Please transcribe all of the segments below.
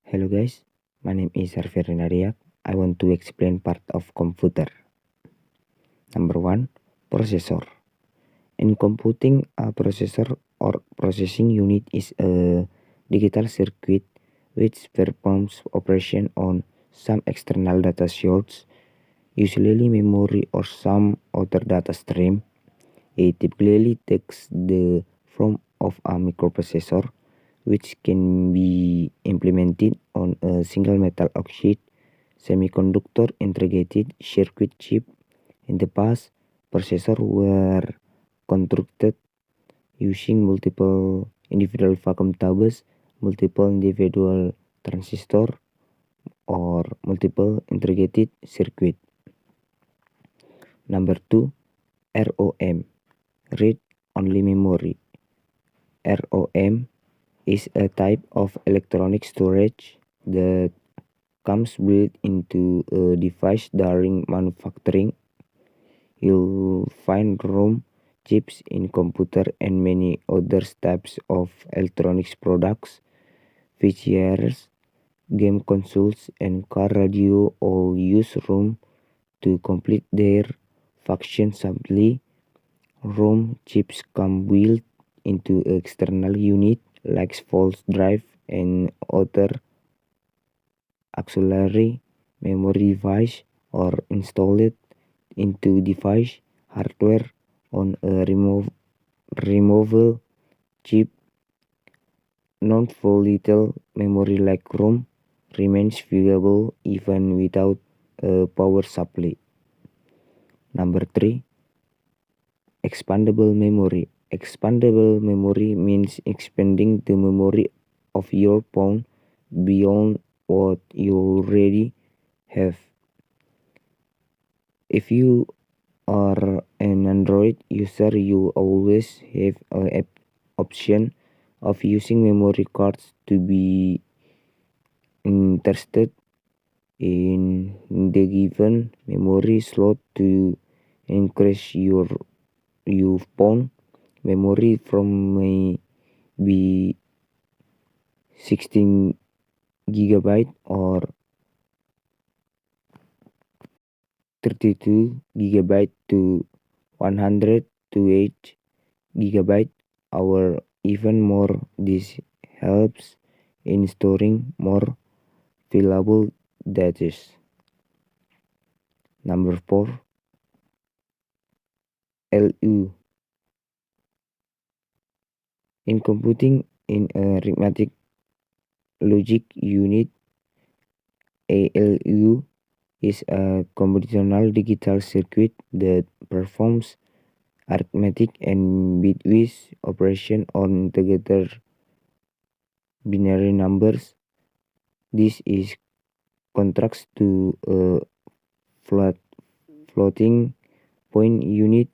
Hello guys, my name is Harvey Renariak. I want to explain part of computer. Number one, processor. In computing, a processor or processing unit is a digital circuit which performs operation on some external data source, usually memory or some other data stream. It typically takes the form of a microprocessor, which can be implemented on a single metal oxide semiconductor integrated circuit chip. In the past, processors were constructed using multiple individual vacuum tubes, multiple individual transistor, or multiple integrated circuit. Number two, ROM, read only memory. ROM is a type of electronic storage that comes built into a device during manufacturing. You'll find ROM chips in computer and many other types of electronics products. VCRs, game consoles, and car radio all use ROM to complete their function simply. ROM chips come built into external unit like flash drive and other auxiliary memory device or installed into device hardware on a removable chip. Non-volatile memory like ROM remains viable even without a power supply. Number 3, expandable memory. Expandable memory means expanding the memory of your phone beyond what you already have. If you are an Android user, you always have an option of using memory cards to be interested in the given memory slot to increase your phone memory from maybe 16 gigabyte or 32 gigabyte to 128 gigabyte or even more. This helps in storing more valuable data. Number 4, LU. In computing in a arithmetic logic unit, ALU is a conventional digital circuit that performs arithmetic and bitwise operation on integer binary numbers. This is contrast to a floating point unit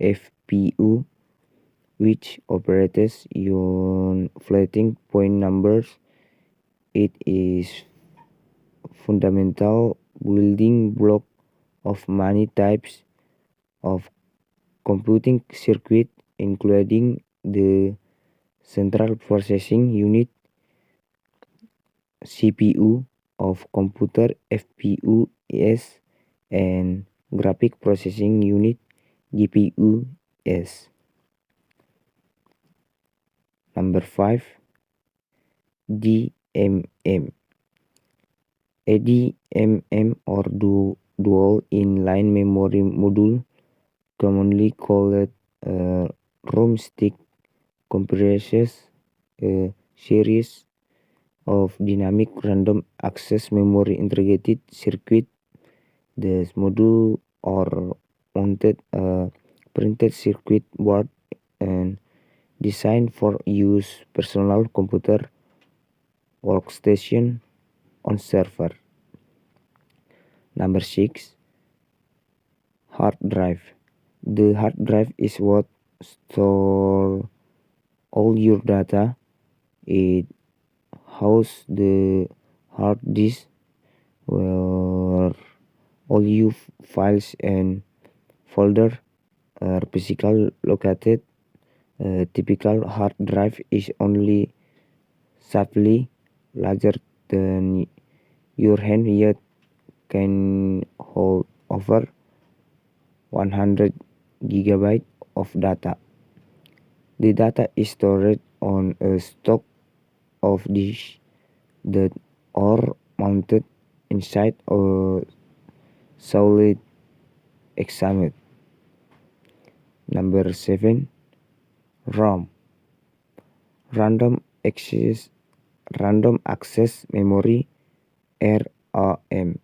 FPU, which operates on floating point numbers. It is fundamental building block of many types of computing circuit, including the central processing unit CPU of computer FPUs and graphic processing unit GPUs. Number 5, DMM. A DMM or dual inline memory module, commonly called a ROM stick, comprises a series of dynamic random access memory integrated circuit. The module are mounted a printed circuit board and designed for use personal computer workstation on server. Number 6, hard drive. The hard drive is what store all your data. It houses the hard disk where all your files and folder are physically located. A typical hard drive is only slightly larger than your hand, yet can hold over 100 gigabytes of data. The data is stored on a stock of disk that are mounted inside a solid examined. Number 7, ROM. Random access Random access memory, RAM,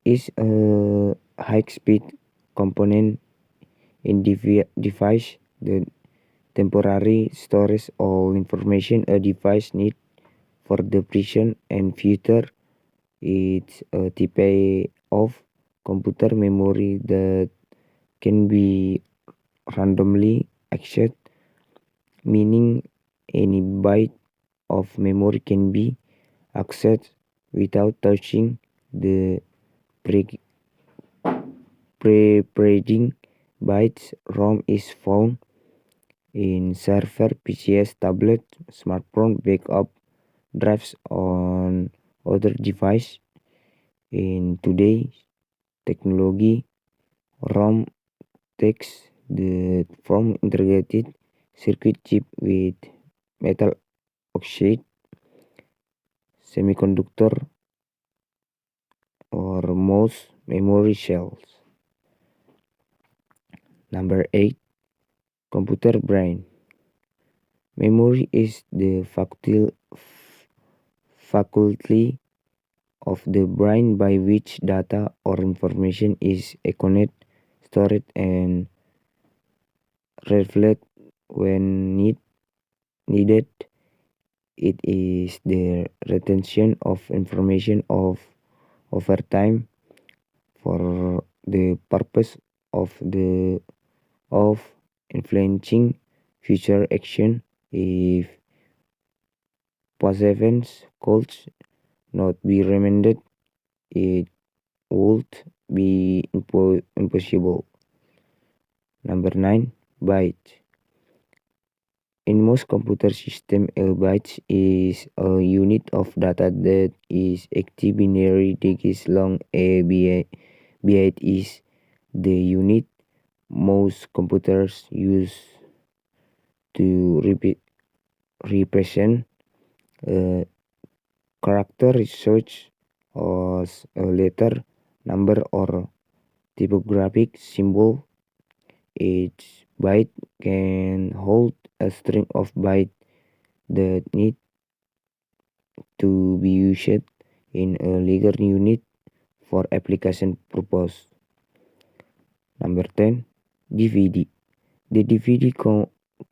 is a high-speed component in device that temporarily stores all information a device needs for the present and future. It's a type of computer memory that can be randomly accessed, meaning any byte of memory can be accessed without touching the preceding bytes. ROM is found in server, PCs, tablet, smartphone, backup drives on other devices. In today's technology, ROM takes the form integrated circuit chip with metal oxide semiconductor or most memory cells. Number 8, computer brain. Memory is the faculty of the brain by which data or information is encoded, stored, and reflected when needed. It is the retention of information over time for the purpose of influencing future action. If past events could not be remembered, it would be impossible. Number 9, byte. In most computer systems, a byte is a unit of data that is 80 binary digits long. A byte is the unit most computers use to represent a character, such as a letter, number, or typographic symbol. Each byte can hold a string of bytes that need to be used in a larger unit for application purpose. Number 10, DVD. The DVD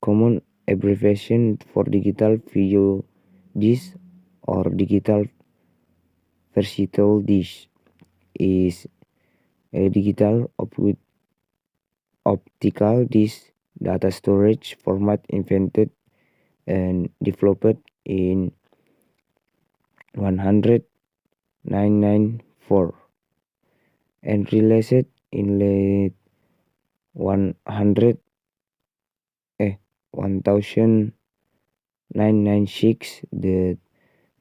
common abbreviation for digital video disc or digital versatile disc, is a digital optical disc data storage format invented and developed in 1994 and released in late 1996. The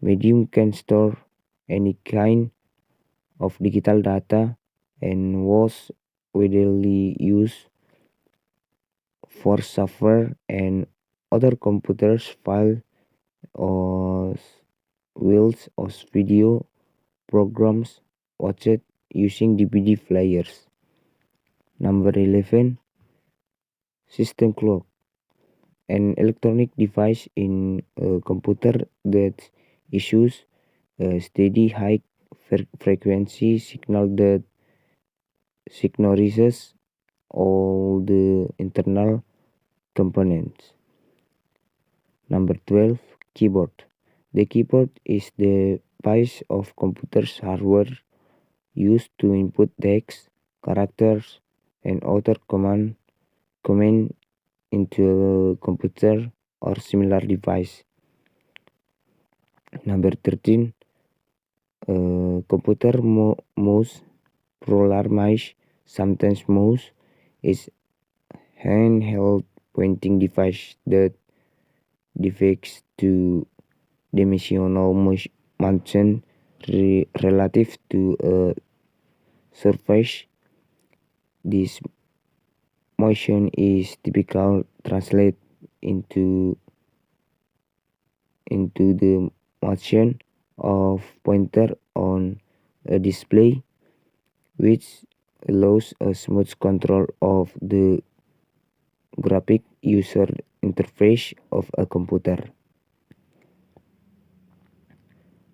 medium can store any kind of digital data and was widely used for software and other computers file as well as video programs watched using DVD players. Number 11, system clock. An electronic device in a computer that issues a steady high frequency signal that synchronizes all the internal components. Number 12, keyboard. The keyboard is the piece of computer's hardware used to input text, characters, and other command into a computer or similar device. Number 13, computer mouse, plural mouse, sometimes mouse, is handheld pointing device that depicts two-dimensional motion relative to a surface. This motion is typically translated into the motion of pointer on a display, which allows a smooth control of the graphic user interface of a computer.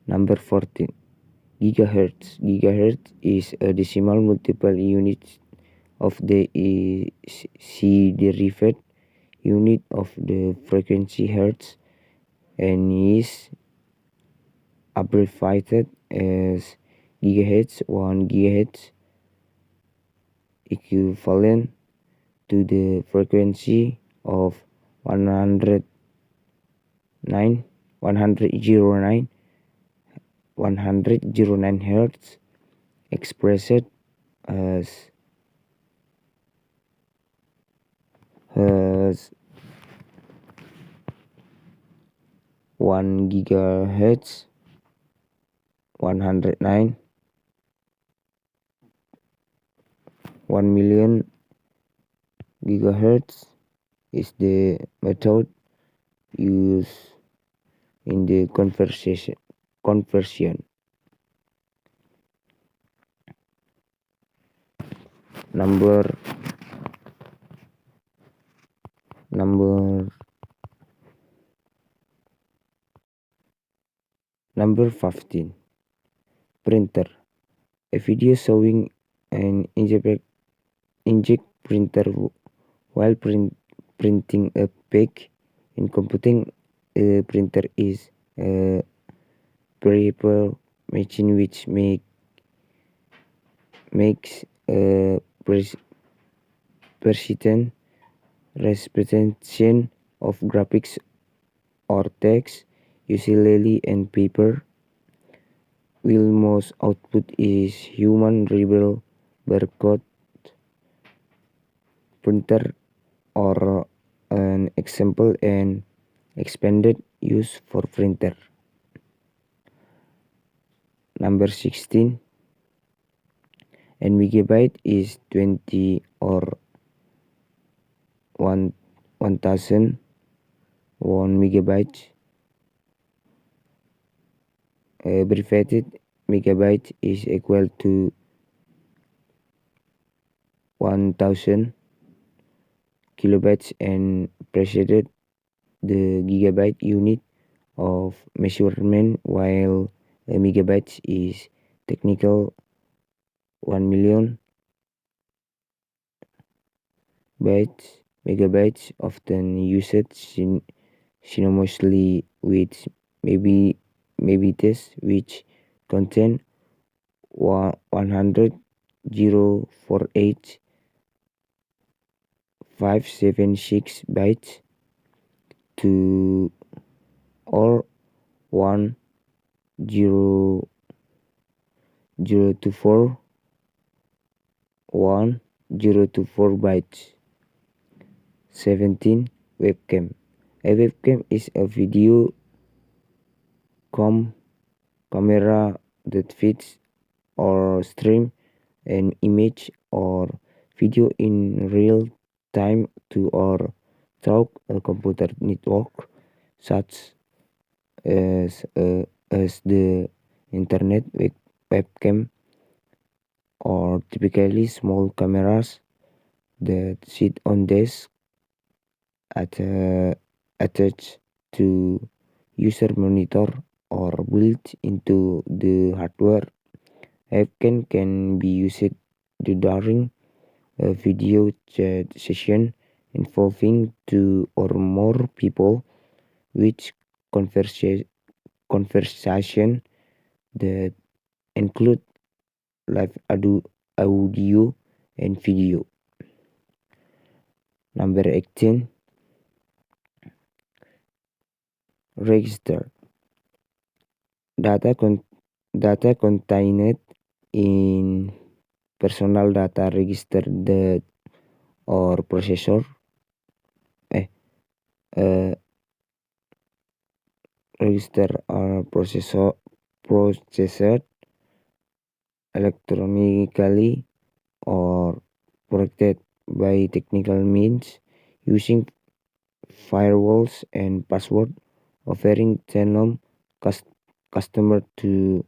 Number 14. Gigahertz. Gigahertz is a decimal multiple unit of the C-derived unit of the frequency hertz and is abbreviated as gigahertz. 1 gigahertz equivalent to the frequency of 109 hertz, expressed as 1 gigahertz 109 1 million gigahertz is the method used in the conversion. Number 15. Printer. A video showing an inkjet printer while printing a page. In computing, a printer is a variable machine which makes a persistent representation of graphics or text, usually in paper, while most output is human readable barcode printer or an example and expanded use for printer. Number 16. N megabyte is 20 or 1001 megabytes. Abbreviated megabyte is equal to 1000 kilobytes and preceded the gigabyte unit of measurement, while a megabyte is technical 1 million bytes. Megabytes often used synonymously with megabytes, which contain 100,048,576 bytes to or 1024 bytes. 17. Webcam. A webcam is a video camera that feeds or streams an image or video in real time to or through a computer network such as the internet. Webcam or typically small cameras that sit on desk attached to user monitor or built into the hardware. Webcam can be used during a video chat session involving 2 or more people, which conversation that include live audio and video. Number 18. Register. Data contained in personal data register that or processor register or processed electronically or protected by technical means using firewalls and password, offering Tenom customer to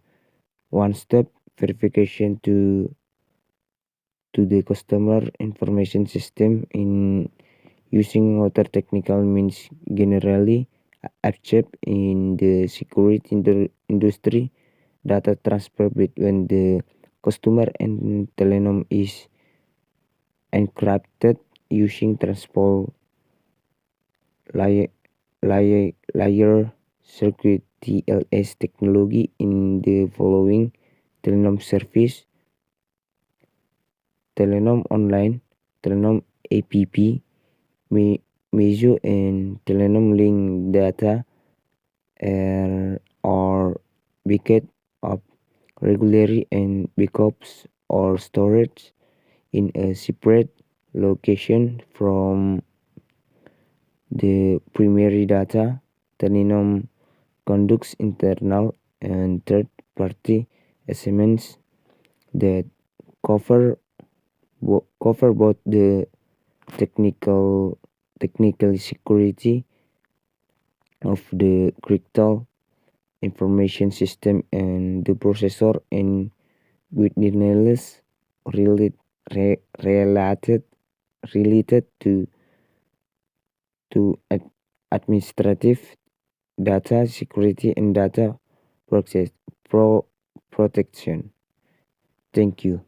one-step verification to the customer information system in using other technical means generally accept in the security industry. Data transfer between the customer and Telenom is encrypted using transport layer circuit TLS technology in the following Telenom service: Telenom Online, Telenom app, Meizu, and Telenom Link data are backed up regularly and backups or storage in a separate location from the primary data. Telenom conducts internal and third-party assessments that cover both the technical security of the critical information system and the processor, and witness related to administrative data security and data protection. Thank you.